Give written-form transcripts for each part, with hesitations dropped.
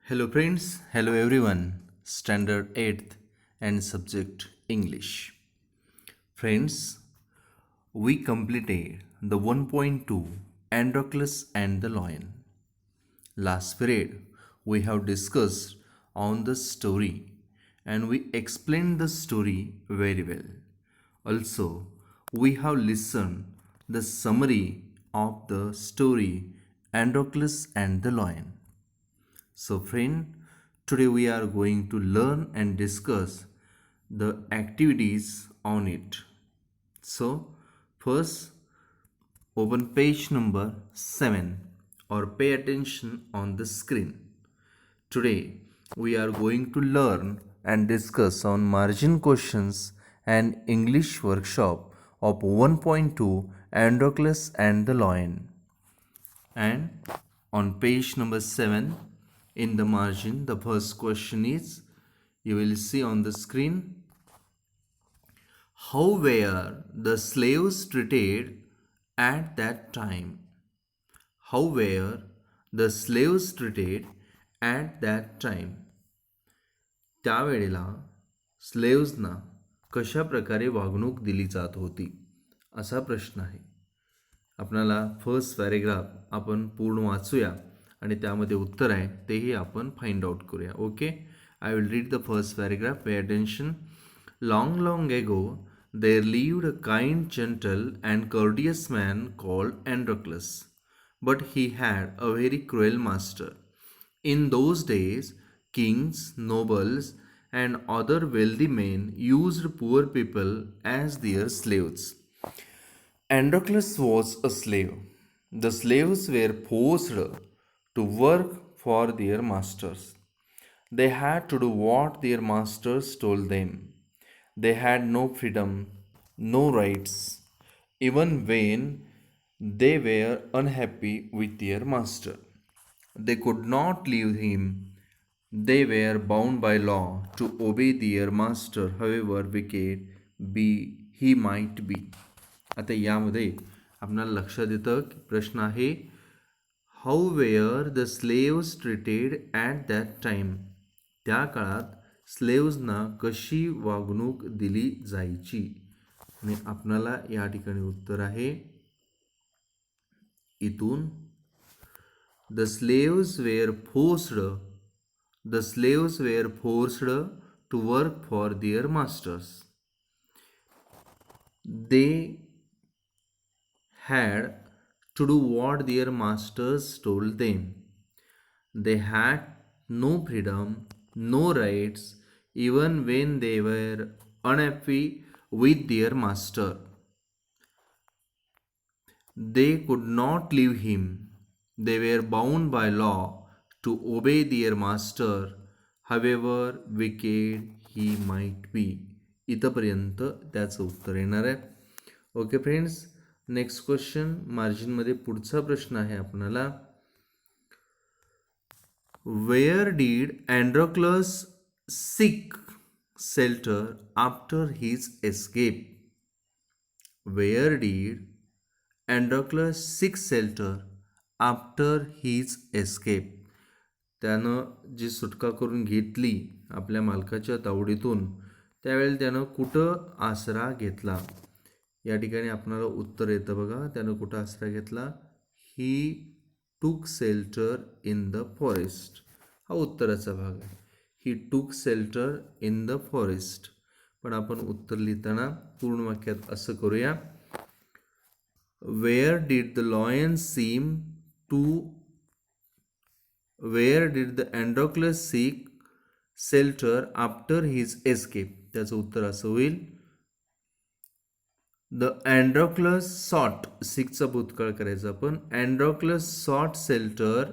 Hello friends, hello everyone. Standard 8th and subject English. Friends, we completed the 1.2 Androclus and the Lion. Last period, we have discussed on the story and we explained the story very well. Also, we have listened the summary of the story Androclus and the Lion. So, friend, today we are going to learn and discuss the activities on it. So, first, open page number 7 or pay attention on the screen. Today, we are going to learn and discuss on margin questions and English workshop of 1.2 Androclus and the Lion. And on page number 7, in the margin, the first question is, you will see on the screen, how were the slaves treated at that time? How were the slaves treated at that time? त्यावेळेला स्लेव्सना कशा प्रकारे वागणूक दिली जात होती असा प्रश्न आहे. आपणाला फर्स्ट पॅरेग्राफ आपण पूर्ण वाचूया आणि त्यामध्ये उत्तर आहे तेही आपण फाइंड आउट करूया. Okay, I will read the first paragraph. Pay attention. Long long ago there lived a kind gentle and courteous man called Androclus, but he had a very cruel master. In those days, kings, nobles, and other wealthy men used poor people as their slaves. Androclus was a slave. The slaves were forced to work for their masters. They had to do what their masters told them. They had no freedom, no rights, even when they were unhappy with their master. They could not leave him. They were bound by law to obey their master, however wicked he might be. आता यामध्ये आपल्याला लक्षात येतं की प्रश्न आहे, how were the slaves treated at that time. त्या काळात स्लेव्सना कशी वागणूक दिली जायची. आणि आपणाला या ठिकाणी उत्तर आहे इथून, the slaves were forced to work for their masters. They had to do what their masters told them. They had no freedom, no rights, even when they were unhappy with their master. They could not leave him. They were bound by law to obey their master, however wicked he might be. इथपर्यंत त्याचं उत्तर येणार आहे. Okay friends, next question मार्जिनमध्ये पुढचा प्रश्न आहे आपणाला, where did Androcles seek shelter after his escape. Where did Androcles seek shelter after his escape. त्यानं जी सुटका करून घेतली आपल्या मालकाच्या तावडीतून, त्यावेळेला त्यानं कुठं आसरा घेतला. या ठिकाणी आपणाला उत्तर येतं बघा, त्यानं कुठं आसरा घेतला. ही टूक शेल्टर इन द फॉरेस्ट. हा उत्तराचा भाग आहे. ही टूक शेल्टर इन द फॉरेस्ट. पण आपण उत्तर लिहिताना पूर्ण वाक्यात असं करूया, where did the lion seem to where did the Androcles seek shelter after his escape. त्याचं उत्तर असं होईल, द अँड्रोक्लस सॉट, सिकचा भूतकाळ करायचा आपण, Androcles sought shelter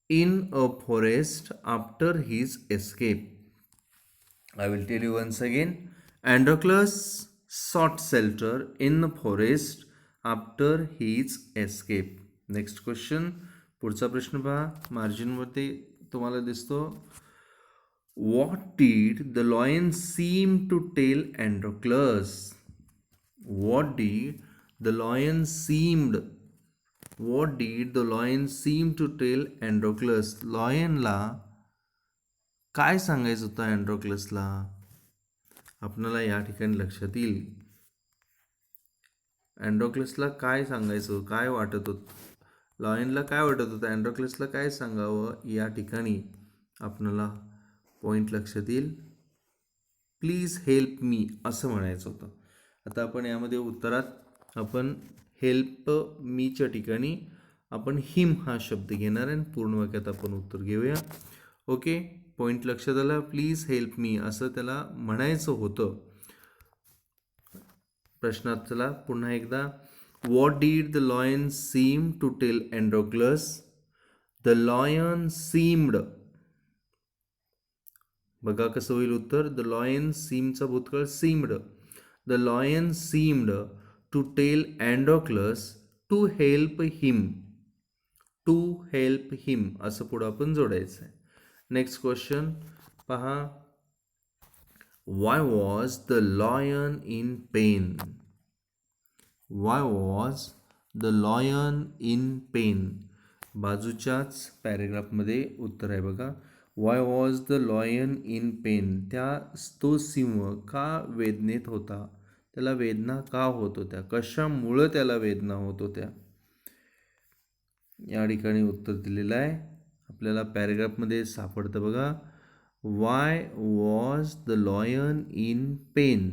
in a forest after his escape. I will tell you once again. Androclus sought shelter in the forest after his escape. Next question, पुढचा प्रश्न पहा, मार्जिनवरती तुम्हाला दिसतो, What did the lion seem to tell Androclus? What did the lion seemed what did the lion seem to tell Androcles. लॉयनला काय सांगायचं होतं अँड्रोक्लसला. आपल्याला या ठिकाणी लक्षात येईल अँड्रोक्लसला काय सांगायचं, काय वाटत होतं, लॉयनला काय वाटत होतं, अँड्रोक्लसला काय सांगावं. या ठिकाणी आपल्याला पॉईंट लक्षात येईल. प्लीज हेल्प मी असं म्हणायचं होतं. आता आपण यामध्ये उत्तरात आपण हेल्प मीच्या ठिकाणी आपण हिम हा शब्द घेणार आहे आणि पूर्ण वाक्यात आपण उत्तर घेऊया. ओके, पॉईंट लक्षात आला. प्लीज हेल्प मी असं त्याला म्हणायचं होतं. प्रश्नात चला पुन्हा एकदा. What did the lion seem to tell Androcles. The lion seemed. बघा कसं होईल उत्तर. द लॉयन सीमचा भूतकाळ seemed. The lion seemed to tell Androcles to help him. To help him असं पुढं आपण जोडायचं आहे. नेक्स्ट क्वेश्चन पहा. Why was the lion in pain? Why was the lion in pain? बाजूच्याच पॅरेग्राफमध्ये उत्तर आहे बघा. Why was the lion in pain? तो सिंह का वेदनेत होता, त्याला वेदना का होत होत्या, कशामुळं त्याला वेदना होत होत्या. या ठिकाणी उत्तर दिलेलं आहे आपल्याला पॅरेग्राफमध्ये सापडतं बघा. Why was the lion in pain?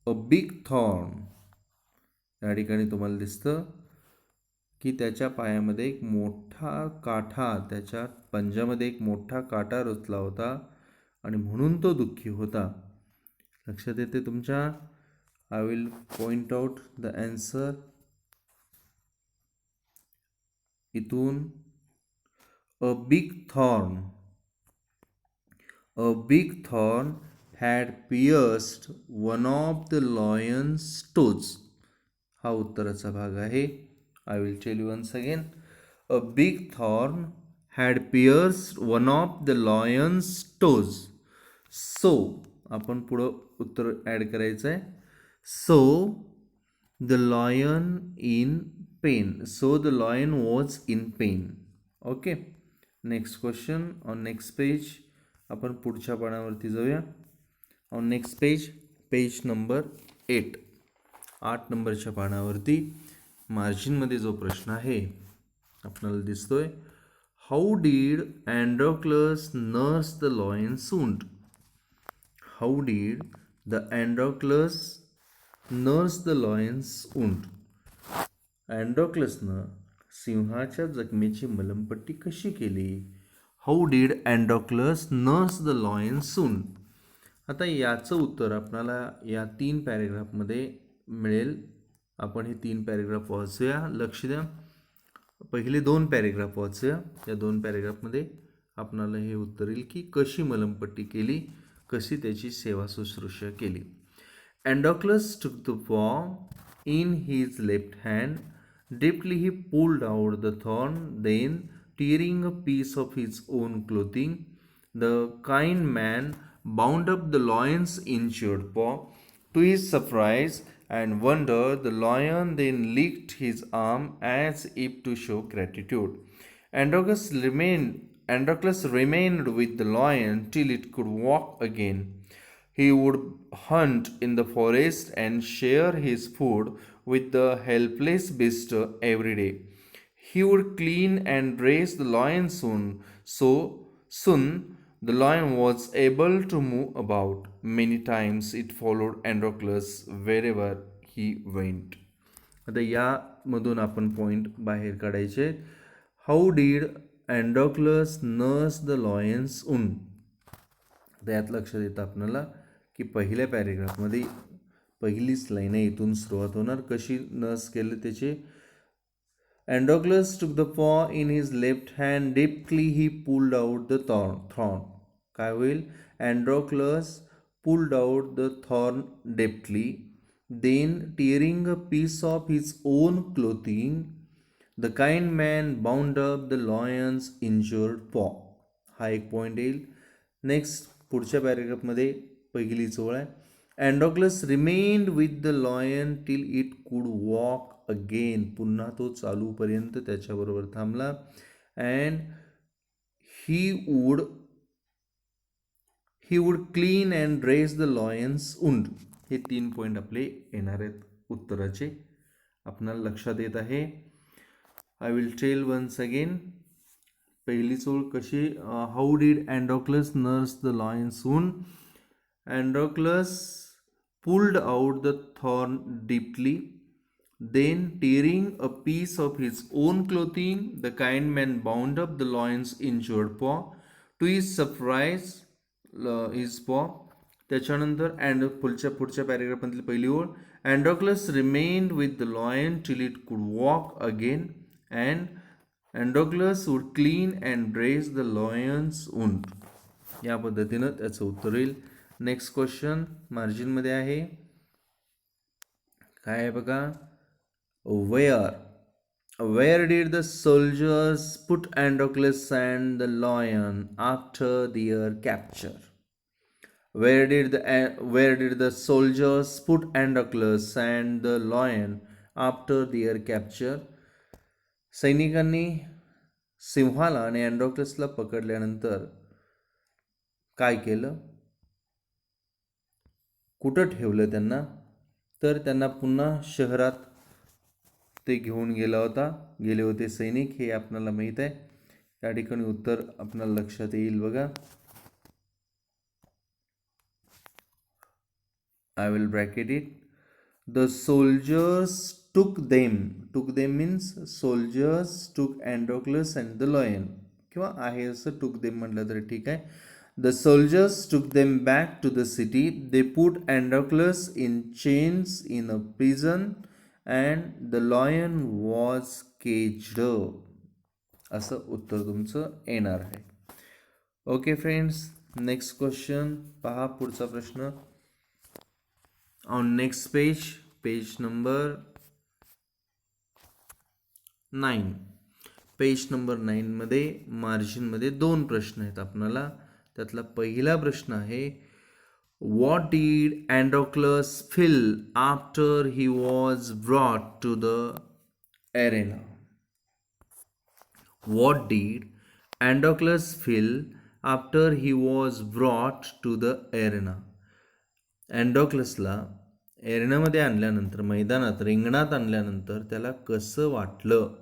A big thorn. या ठिकाणी तुम्हाला दिसतं की त्याच्या पायामध्ये एक मोठा काठा, त्याच्या पंजामध्ये एक मोठा काटा रुतला होता आणि म्हणून तो दुःखी होता. लक्षात येते तुमच्या. I will point out the answer. इथून a big thorn had pierced one of the lion's toes. हा उत्तराचा भाग आहे. I will tell you once again. A big thorn had pierced one of the lion's toes. So आपण पुढं उत्तर add करायचं आहे. So the lion in pain. So the lion was in pain. Okay. Next question on next page. आपण पुढच्या पानावरती जाऊया. On next page, page number 8. 8 नंबरच्या पानावरती मार्जिनमध्ये जो प्रश्न आहे आपल्याला दिसतोय. How did Androcles nurse the lion's wound. How did the Androcles nurse the lion's wound. अँड्रोक्लसनं सिंहाच्या जखमेची मलमपट्टी कशी केली. How did Androcles nurse the lion's wound. आता याचं उत्तर आपल्याला या 3 पॅरेग्राफमध्ये मिळेल. आपण हे 3 पॅरेग्राफ वाचूया. लक्ष द्या. पहिले 2 पॅरेग्राफ वाचूया. या 2 पॅरेग्राफमध्ये आपणाला हे उत्तर येईल की कशी मलमपट्टी केली, कशी त्याची सेवा शुश्रूषा केली. अँड्रोक्लस took the paw in his left hand. Deeply he pulled out the thorn, then tearing a piece of his own clothing, the kind man bound up the lion's injured paw. To his surprise and wonder, the lion then licked his arm as if to show gratitude. Androclus remained with the lion till it could walk again. He would hunt in the forest and share his food with the helpless beast every day. He would clean and dress the lion soon. So soon the lion was able to move about. Many times it followed Androclus wherever he went. आता यामधून आपण point बाहेर काढायचे. How did Androcles nurse the lion's wound. त्यात लक्षात येतं आपल्याला की पहिल्या पॅरेग्राफमध्ये पहिलीच लाईन आहे, इथून सुरुवात होणार. कशी नर्स केलं त्याचे. Androclus took the paw in his left hand. Deeply he pulled out the thorn. काय होईल. Androclus pulled out the thorn deftly, then tearing a piece of his own clothing, the kind man bound up the lion's injured paw. हा एक point येईल. Next पुढच्या पॅरेग्राफमध्ये पहिली ओळ आहे. Androcles remained with the lion till it could walk again. पुन्हा तो चालूपर्यंत त्याच्याबरोबर थांबला. And he would clean and dress the lion's wound. हे 3 पॉईंट आपले येणार आहेत उत्तराचे. आपणाला लक्षात येत आहे. I will tell once again. पहिली ओळ कशी. How did Androcles nurse the lion's wound. Androcles pulled out the thorn deeply. Then, tearing a piece of his own clothing, the kind man bound up the lion's injured paw. To his surprise, his paw. त्याच्यानंतर पुढच्या पॅरेग्राफमधली पहिली ओळ. Androcles remained with the lion till it could walk again and Androcles would clean and dress the lion's wound. या पद्धतीनं त्याचं उत्तर येईल. नेक्स्ट क्वेश्चन मार्जिनमध्ये आहे. काय आहे बघा. Where did the soldiers put Androcles and the lion after their capture. Where did the soldiers put Androcles and the lion after their capture. सैनिकांनी सिंहाला आणि अँडोक्लसला पकडल्यानंतर काय केलं. कुठं ठेवलं त्यांना. तर त्यांना पुन्हा शहरात ते घेऊन गेले होते सैनिक. हे आपल्याला माहीत आहे. त्या ठिकाणी उत्तर आपल्याला लक्षात येईल बघा. I will bracket it. The soldiers टूक देम मीन्स सोल्जर्स टूक अँडोक्लस अँड द लॉयन, किंवा आहे असं टूक देम म्हटलं तरी ठीक आहे. The soldiers took them back to the city. They put Androclus in chains in a prison and the lion was caged. असं उत्तर तुमचं येणार आहे. ओके फ्रेंड्स, नेक्स्ट क्वेश्चन पहा. पुढचा प्रश्न on next page number 9. Page number 9मध्ये मार्जिनमध्ये 2 प्रश्न आहेत आपल्याला. त्यातला पहिला प्रश्न आहे. What did Androcles feel after he was brought to the arena. What did Androcles feel after he was brought to the arena. अँडोक्लसला एरेनामध्ये आणल्यानंतर, मैदानात रिंगणात आणल्यानंतर त्याला कसं वाटलं.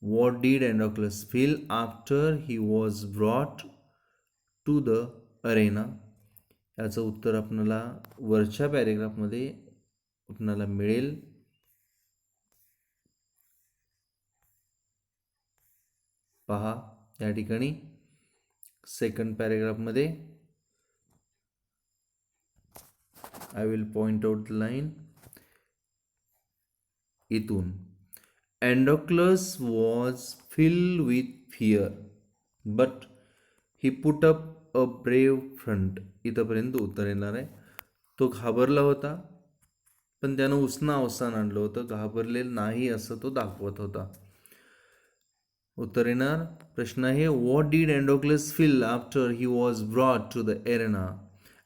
What did Androcles feel after he was brought to the arena. याचं उत्तर आपल्याला वरच्या पॅरेग्राफमध्ये आपल्याला मिळेल. पहा या ठिकाणी सेकंड पॅरेग्राफमध्ये. I will point out the line. इथून Androcles was filled with fear but he put up a brave front. इथंपर्यंत उत्तर येणार आहे. तो घाबरला होता, पण त्यानं उसनं अवसान आणलं होतं. घाबरलेलं नाही असं तो दाखवत होता. उत्तर येणार. प्रश्न आहे. What did Androcles feel after he was brought to the arena.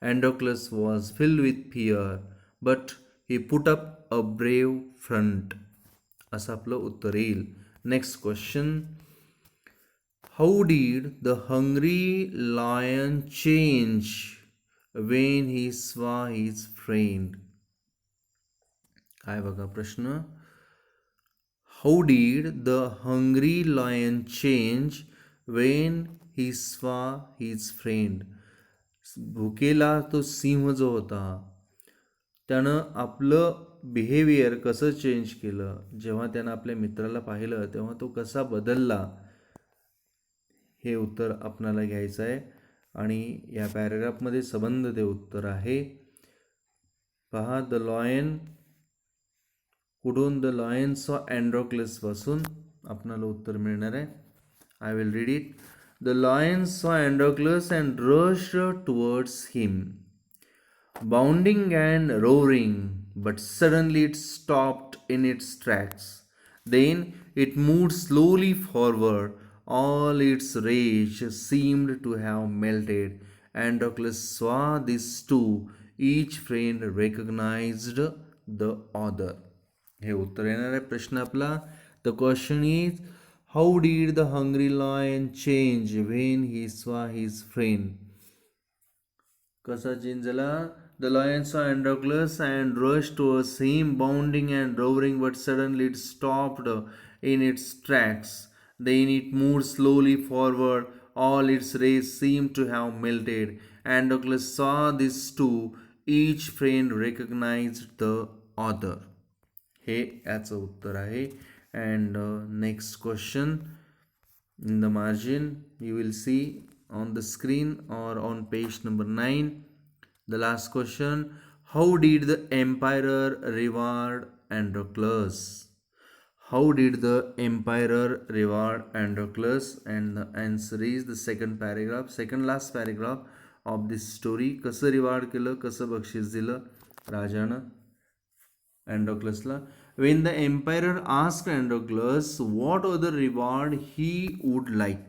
Androcles was filled with fear but he put up a brave front. असं आपलं उत्तर येईल. Next question. How did the hungry lion change when he saw his friend. काय बघा प्रश्न. How did the hungry lion change when he saw his friend. भुकेला तो सिंह जो होता त्यानं आपलं बिहेवियर कसं चेंज केलं. जेव्हा त्यानं आपल्या मित्राला पाहिलं तेव्हा तो कसा बदलला. हे उत्तर आपणाला घ्यायचं आहे. आणि या पॅरेग्राफमध्ये संबंध ते उत्तर आहे. पहा. द लॉयन कुठून. द लॉयन सॉ अँड्रोक्लसपासून आपणाला उत्तर मिळणार आहे. I will read it. The lion saw Androcles and rushed towards him bounding and roaring but suddenly it stopped in its tracks. Then it moved slowly forward. All its rage seemed to have melted. Androclus saw this too. each friend recognized the other. हे उत्तर येणार आहे प्रश्न आपला. The question is, how did the hungry lion change when he saw his friend. कसा change झाला? The lion saw Androclus and rushed towards him, bounding and roaring, but suddenly it stopped in its tracks. Then it moved slowly forward. All its rays seemed to have melted. Androclus saw this too. Each friend recognized the other. हे याचं उत्तर आहे. And next question in the margin you will see on the screen or on page number 9. The last question, how did the emperor reward Androclus? How did the emperor reward Androclus? And the answer is the second paragraph, second last paragraph of this story. कसं reward केलं, कसं बक्षीस दिलं राजानं Androclusला? When the emperor asked Androclus what other reward he would like,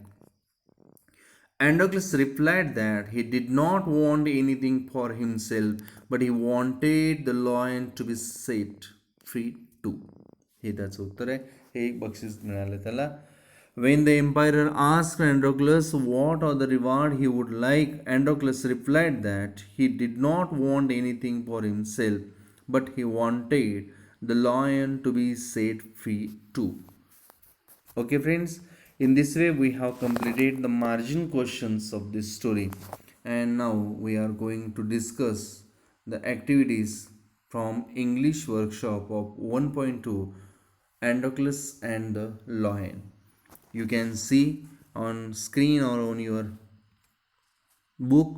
Androclus replied that he did not want anything for himself, but he wanted the lion to be set free too. हे त्याचं उत्तर आहे. हे एक बक्षीस मिळालं त्याला. When the emperor asked Androclus what other reward he would like, Androclus replied that he did not want anything for himself, but he wanted the lion to be set free too. Okay friends, in this way we have completed the margin questions of this story, and now we are going to discuss the activities from English workshop of 1.2, Androclus and the lion. You can see on screen or on your book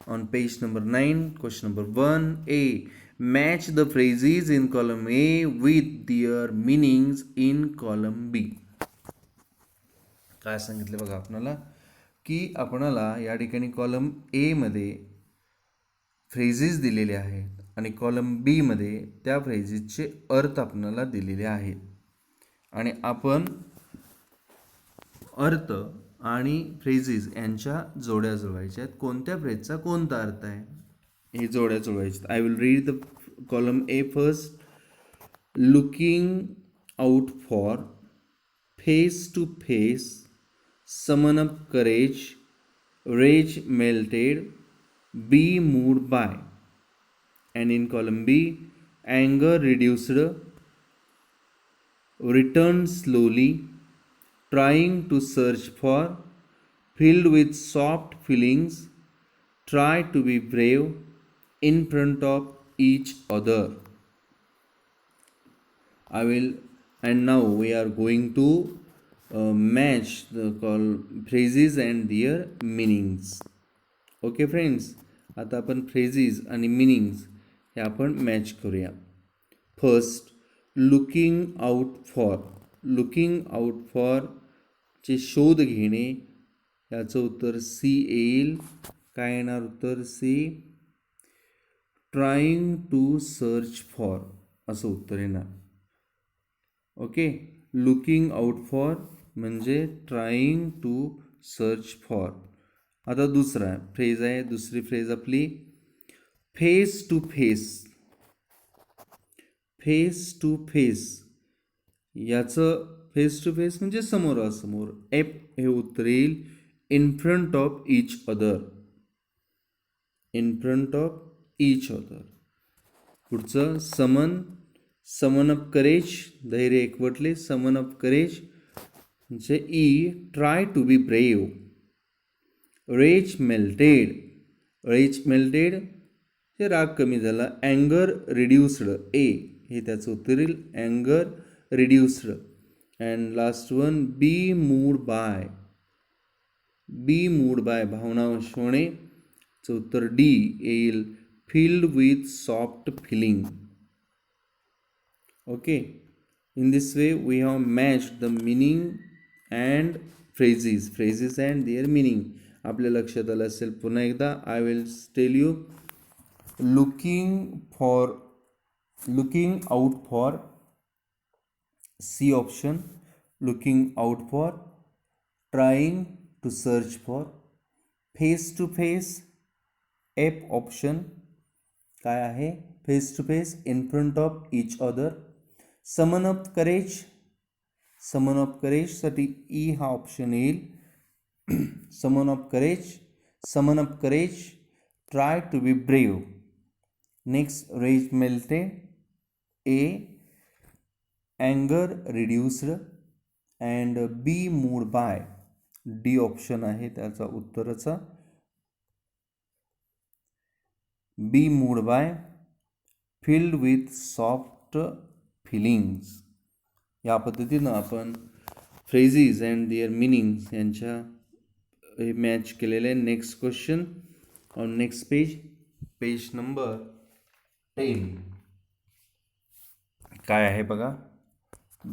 on page number 9. Question number 1a, match the phrases in column A with their meanings in column B. काय सांगितलं बघा आपणाला की आपणाला या ठिकाणी column A मध्ये phrases दिलेले आहेत आणि कॉलम बी मध्ये त्या फ्रेजेसचे अर्थ आपणाला दिलेले आहेत आणि आपण अर्थ आणि फ्रेजेस यांच्या जोड्या जुळवायच्या आहेत. कोणत्या फ्रेजचा कोणता अर्थ आहे हे जोड्या जुळवायच्या. I will read the column A first. Looking out for, face to face, summon up courage, rage melted, be moved by. And in column B, anger reduced, return slowly, trying to search for, filled with soft feelings, try to be brave, in front of each other. And now we are going to match the phrases and their meanings. Okay friends, आता आपण phrases आणि meanings हे आपण match करूया. First, looking out for. Looking out for चे शोध घेणे, याचं उत्तर सी येईल. काय येणार उत्तर? C. Trying to search for असं उत्तर येणार. ओके, लुकिंग आउट फॉर म्हणजे ट्राईंग टू सर्च फॉर. आता दुसरा फ्रेज आहे, दुसरी फ्रेज आपली face to face. Face to face याचं फेस टू फेस म्हणजे समोरासमोर. एप हे उत्तर येईल in front of each other. In front of each other. पुढचं समन. समन अप करेज, धैर्य एकवटले. समन अप करेज म्हणजे ई. Try to be brave. Raise melted. Rage melted हे राग कमी झाला. अँगर रिड्यूस्ड, ए हे त्याचं उत्तर येईल. अँगर reduced. And last one, B moved by. B moved by भावनावश होणे, उत्तर डी येईल. Filled with soft feeling. Okay, in this way we have matched the meaning and phrases and their meaning. आपल्या लक्षात आलं असेल. पुन्हा एकदा I will tell you. Looking out for, C option. Looking out for. Trying to search for. Face to face, F option. काय आहे? Face to face, in front of each other. Summon up courage, summon of करेजसाठी E हा option येईल. Summon of courage, summon up courage, try to be brave. Next, rage melted, A अँगर reduced and B moved by. D option आहे त्याचा उत्तराचा. बी moved by, filled with soft feelings. या पद्धतीनं आपण फ्रेझिस and there meanings यांच्या हे match केलेले. Next question on next page, page number 10. काय आहे बघा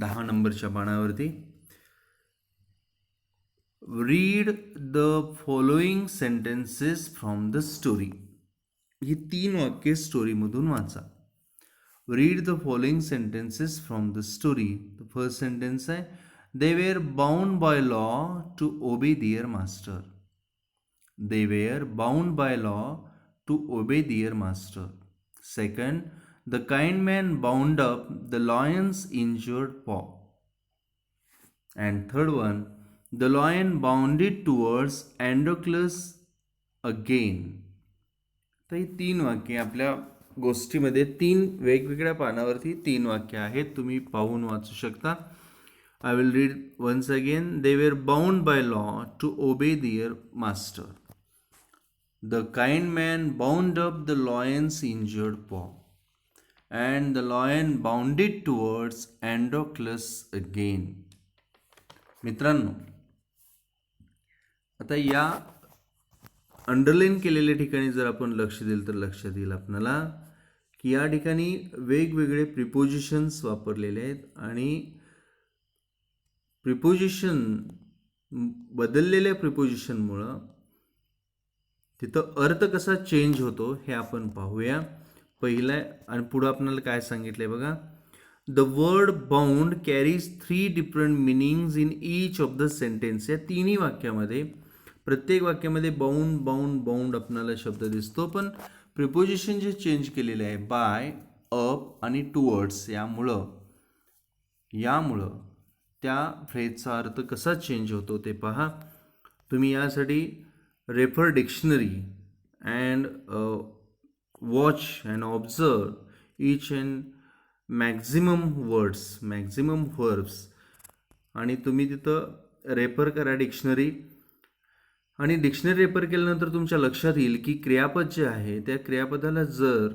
10 नंबरच्या पानावरती. Read the following sentences from the story. ही 3 वाक्ये स्टोरीमधून वाचा. Read the following sentences from the story. The first sentence आहे, they were bound by law to obey their master. They were bound by law to obey their master. Second, the kind man bound up the lion's injured paw. And third one, the lion bounded towards Androcles again. तर ही 3 वाक्ये आपल्या गोष्टीमध्ये 3 वेगवेगळ्या पानावरती 3 वाक्य आहेत. तुम्ही पाहून वाचू शकता. I will read once again. They were bound by law to obey their master. The kind man bound up the lion's injured paw. And the lion bounded towards Androcles again. मित्रांनो, आता या अंडरलाईन केलेल्या ठिकाणी जर आपण लक्ष दिलं तर लक्षात येईल आपल्याला की या ठिकाणी वेगवेगळे प्रिपोजिशन्स वापरलेले आहेत आणि प्रिपोजिशन बदललेल्या प्रिपोजिशनमुळं तिथं अर्थ कसा चेंज होतो हे आपण पाहूया. पहिला आणि पुढं आपल्याला काय सांगितलंय बघा. The word bound carries 3 different meanings in each of the sentence. या तिन्ही वाक्यामध्ये प्रत्येक वाक्यामध्ये बाउंड बाउंड बाउंड आपल्याला शब्द दिसतो, पण प्रिपोजिशन जे चेंज केलेले आहे बाय, अप आणि टुवर्ड्स, यामुळं त्या फ्रेजचा अर्थ कसा चेंज होतो ते पहा. तुम्ही यासाठी refer dictionary and watch and observe each and maximum verbs आणि तुम्ही तिथं रेफर करा डिक्शनरी. आणि डिक्शनरी रेफर केल्यानंतर तुमच्या लक्षात येईल की क्रियापद जे आहे त्या क्रियापदाला जर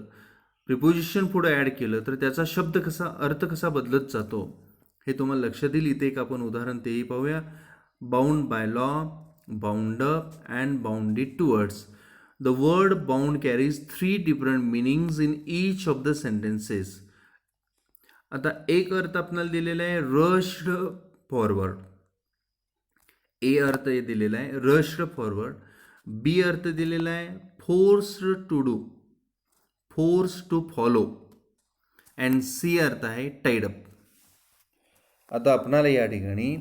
प्रिपोजिशन पुढे ॲड केलं तर त्याचा अर्थ कसा बदलत जातो हे तुम्हाला लक्षात येईल. इथे एक आपण उदाहरण तेही पाहूया. Bound by law, bound up and bounded towards. The word bound carries 3 different meanings in each of the sentences. आता एक अर्थ आपल्याला दिलेला आहे रश्ड फॉरवर्ड. ए अर्थ दिलेला आहे रश्ड फॉरवर्ड. बी अर्थ दिलेला आहे forced to do, force to follow. And C अर्थ आहे टाईड अप. आता आपणाला या ठिकाणी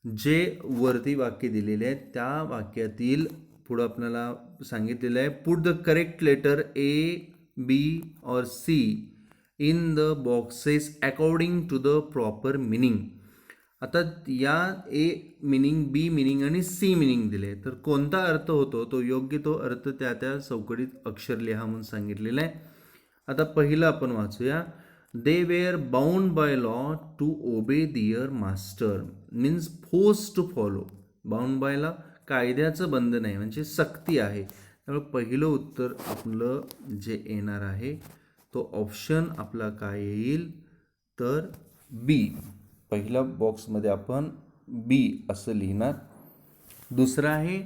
जे वरती वाक्य दिलेले आहेत त्या वाक्यातील पुढं आपल्याला सांगितलेलं आहे put the correct letter A, B और C in the boxes according to the proper meaning. आता या ए मिनिंग, बी मिनिंग आणि सी मिनिंग दिले, तर कोणता अर्थ होतो तो योग्य तो अर्थ त्या त्या चौकटीत अक्षर लिहा म्हणून सांगितलेला आहे. आता पहिलं आपण वाचूया. They were bound by law to obey their master means force to follow. Bound बायला कायद्याचं बंधन आहे म्हणजे सक्ती आहे. त्यामुळे पहिलं उत्तर आपलं जे येणार आहे तो ऑप्शन आपला काय येईल तर बी. पहिल्या बॉक्समध्ये आपण बी असं लिहिणार. दुसरं आहे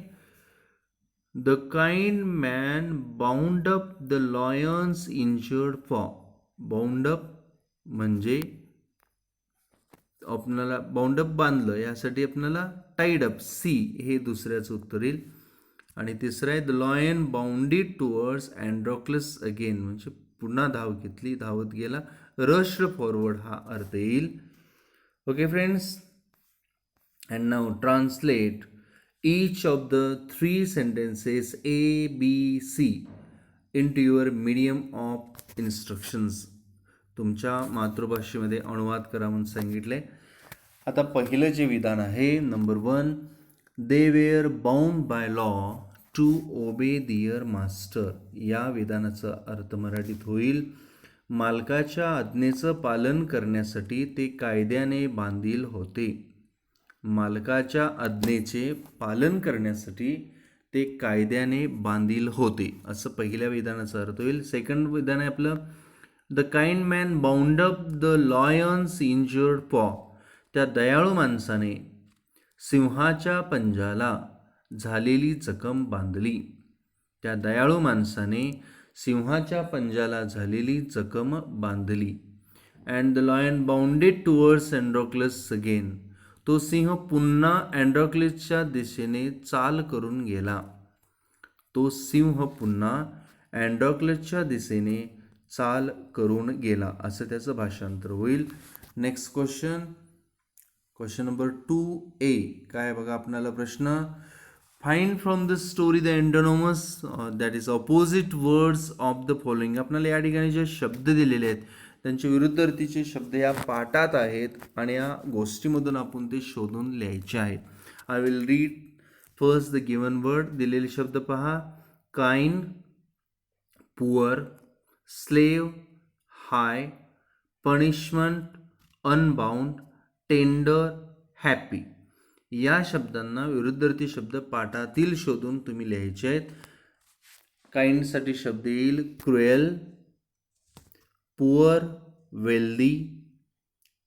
the kind man bound up the lion's injured paw. Bound up म्हणजे आपल्याला बाउंड अप बांधलं, यासाठी आपल्याला टाईड अप, सी हे दुसऱ्याचं उत्तर येईल. आणि तिसरं आहे the lion bounded towards Androcles again म्हणजे पुन्हा धाव घेतली, धावत गेला. रश्ड फॉरवर्ड हा अर्थ येईल. Okay friends, and now translate each of the 3 sentences A, B, C into your medium of instructions. तुमच्या मातृभाषेमध्ये अनुवाद करा म्हणून सांगितले. आता पहिलं जे विधान आहे number 1, they were bound by law to obey their master. या विधानाचा अर्थ मराठीत होईल, मालकाच्या आज्ञेचं पालन करण्यासाठी ते कायद्याने बांधील होते. मालकाच्या आज्ञेचे पालन करण्यासाठी ते कायद्याने बांधील होते, असं पहिल्या विधानाचा अर्थ होईल. सेकंड विधान आहे आपलं, the kind man bound up the Lions injured पॉ. त्या दयाळू माणसाने सिंहाच्या पंजाला झालेली जखम बांधली. त्या दयाळू माणसाने सिंहाच्या पंजाला झालेली जखम बांधली. And the lion bounded towards Androcles again. तो सिंह पुन्हा अँड्रोक्लसच्या दिशेने चाल करून गेला. तो सिंह पुन्हा अँड्रोक्लसच्या दिशेने चाल करून गेला, असं त्याचं भाषांतर होईल. नेक्स्ट क्वेश्चन नंबर 2A काय बघा आपल्याला प्रश्न. Find from the story the antonyms that is opposite words of the following. आपल्याला या ठिकाणी जे शब्द दिलेले आहेत त्यांचे विरुद्धार्थीचे शब्द या पाठात आहेत आणि या गोष्टीमधून आपण ते शोधून लिहायचे आहेत. I will read first the given word. दिलेले शब्द पहा. काइंड, पुअर, स्लेव, हाय, पनिशमेंट, अनबाउंड, टेंडर, हॅपी. या शब्दांना विरुद्धार्थी शब्द पाठातील शोधून तुम्ही लिहायचे आहेत. काइंडसाठी शब्द येईल cruel, poor wealthy,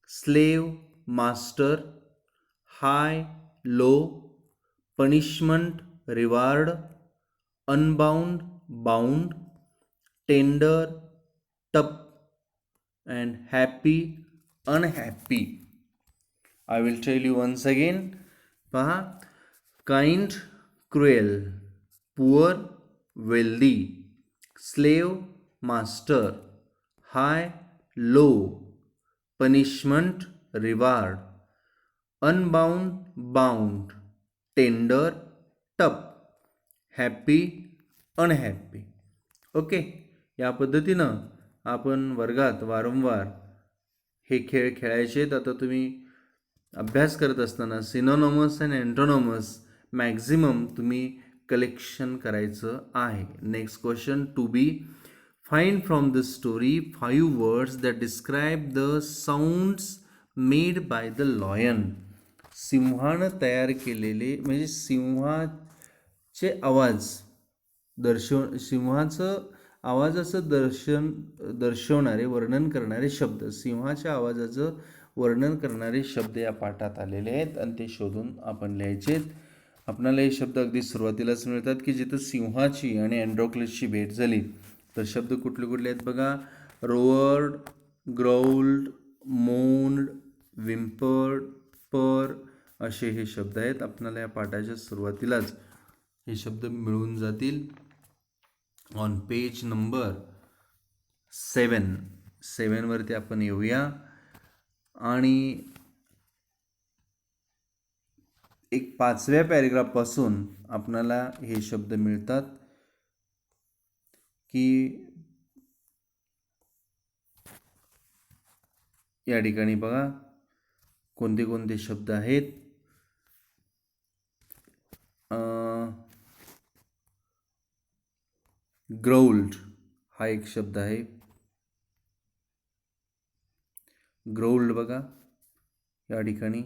slave master, high low, punishment reward, unbound bound, tender tough and happy unhappy. I will tell you once again. पहा. kind cruel, poor wealthy, slave master, high low, punishment reward, unbound bound, tender tough, happy unhappy. Okay. या पद्धतीनं आपण वर्गात वारंवार हे खेळ खेळायचे. आता तुम्ही अभ्यास करत असताना सिनोनॉमस अँड एंटोनॉमस मॅक्झिमम तुम्ही कलेक्शन करायचं आहे. Next question 2B. Find from the story 5 words that describe the sounds made by the lion. सिंहानं तयार केलेले म्हणजे सिंहाचे आवाज सिंहाचं आवाजाचं दर्शवणारे वर्णन करणारे शब्द, सिंहाच्या आवाजाचं वर्णन करणारे शब्द या पाठात आलेले आहेत आणि ते शोधून आपण लिहायचे. आपल्याला हे शब्द अगदी सुरुवातीलाच मिळतात की जिथं सिंहाची आणि अँड्रोक्लसची भेट झाली. तर शब्द कुठले कुठले आहेत बघा. रोअर्ड, ग्राउल्ड, मोन्ड, विम्पर्ड, पर असे हे शब्द आहेत. आपल्याला या पाठाच्या सुरुवातीलाच हे शब्द मिळून जातील. ऑन पेज नंबर 7 वरती आपण येऊया आणि एक 5व्या पॅरेग्राफपासून आपणाला हे शब्द मिळतात की या ठिकाणी बघा कोणते कोणते शब्द आहेत. ग्राउल्ड हा एक शब्द आहे. ग्राउल्ड बघा या ठिकाणी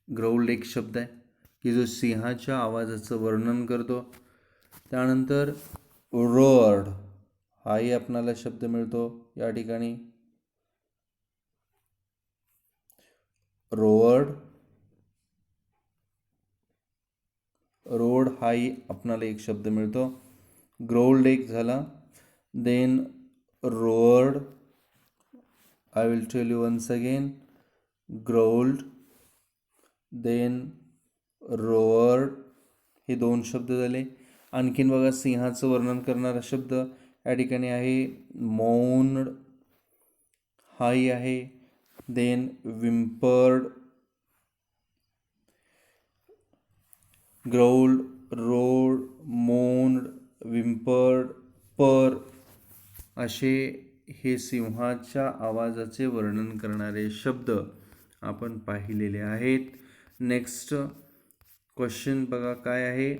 ग्राउल्ड एक शब्द आहे की जो सिंहाच्या आवाजाचं वर्णन करतो. त्यानंतर रोअर्ड हाही आपणाला शब्द मिळतो या ठिकाणी. रोड हाही आपणाला एक शब्द मिळतो. ग्राउल्ड एक झाला. Then roared. I will tell you once again. Growled then roared हे 2 शब्द झाले. आणखीन बघा सिंहाचं वर्णन करणारा शब्द या ठिकाणी आहे मौन्ड हाही आहे. देन विम्पर्ड, ग्राउल्ड रोड, मोंड, विंपर्ड, पर असे हे सिंहाच्या आवाजाचे वर्णन करणारे शब्द आपण पाहिलेले आहेत. नेक्स्ट क्वेश्चन बघा काय आहे.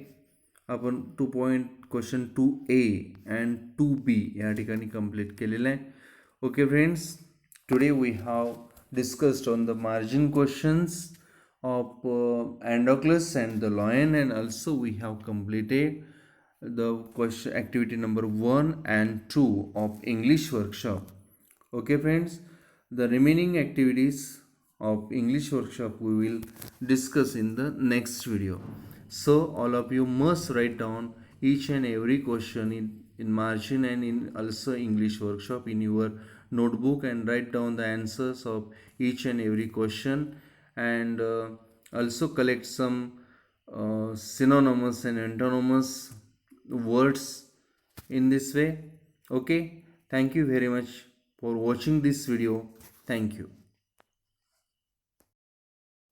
आपण 2.2a अँड 2b या ठिकाणी कंप्लीट केलेलं आहे. Okay friends, today we have discussed on the margin questions of Androclus and the lion, and also we have completed the question activity number 1 and 2 of English workshop. Okay friends, the remaining activities of English workshop we will discuss in the next video. So all of you must write down each and every question in margin and in also English workshop in your notebook, and write down the answers of each and every question, and also collect some synonymous and antonymous words in this way. Okay, thank you very much for watching this video. Thank you.